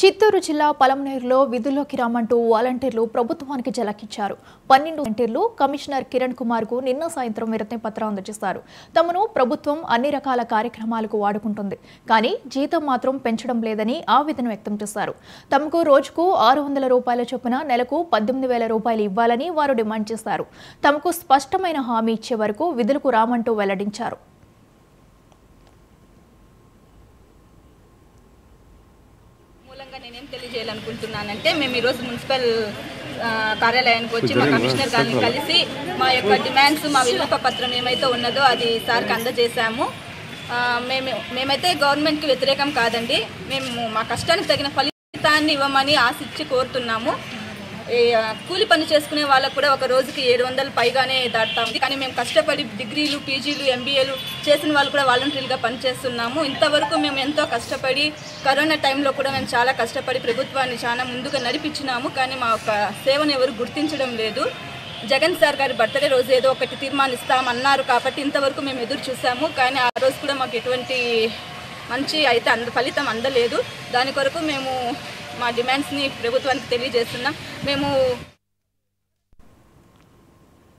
చిత్తూరు జిల్లా పలమనేరులో విధుల్లోకి రామంటూ వాలంటీర్లు ప్రభుత్వానికి జలకిచ్చారు. 12 వాలంటీర్లు కమిషనర్ కిరణ్ కుమార్ కు నిన్న సాయంత్రం వినతి పత్రం అందజేశారు. తమను ప్రభుత్వం అన్ని రకాల కార్యక్రమాలకు వాడుకుంటుంది, కానీ జీతం మాత్రం పెంచడం లేదని ఆవేదన వ్యక్తం చేశారు. తమకు రోజుకు 600 రూపాయల చొప్పున నెలకు 18,000 రూపాయలు ఇవ్వాలని వారు డిమాండ్ చేశారు. తమకు స్పష్టమైన హామీ ఇచ్చే వరకు విధులకు రామంటూ వెల్లడించారు. నేనేం తెలియజేయాలనుకుంటున్నానంటే మేము ఈరోజు మున్సిపల్ కార్యాలయానికి వచ్చి మా కమిషనర్ గారిని కలిసి మా యొక్క డిమాండ్స్, మా విన్నప పత్రం ఏమైతే ఉన్నదో అది సార్కి అందజేశాము. మేమైతే గవర్నమెంట్కి వ్యతిరేకం కాదండి. మేము మా కష్టానికి తగిన ఫలితాన్ని ఇవ్వమని ఆశించి కోరుతున్నాము. కూలి పని చేసుకునే వాళ్ళకు కూడా ఒక రోజుకి 700 పైగానే దాటుతా ఉంది. కానీ మేము కష్టపడి డిగ్రీలు, పీజీలు, ఎంబీఏలు చేసిన వాళ్ళు కూడా వాలంటీర్లుగా పనిచేస్తున్నాము. ఇంతవరకు మేము ఎంతో కష్టపడి కరోనా టైంలో కూడా మేము చాలా కష్టపడి ప్రభుత్వాన్ని చాలా ముందుగా నడిపించినాము. కానీ మా యొక్క సేవను ఎవరు గుర్తించడం లేదు. జగన్ సార్ గారి బర్త్డే రోజు ఏదో ఒకటి తీర్మానిస్తామన్నారు కాబట్టి ఇంతవరకు మేము ఎదురు చూసాము. కానీ ఆ రోజు కూడా మాకు ఎటువంటి మంచి అయితే ఫలితం అందలేదు. దాని కొరకు మేము మా డిమాండ్స్ని ప్రభుత్వానికి తెలియజేస్తున్నాం. మేము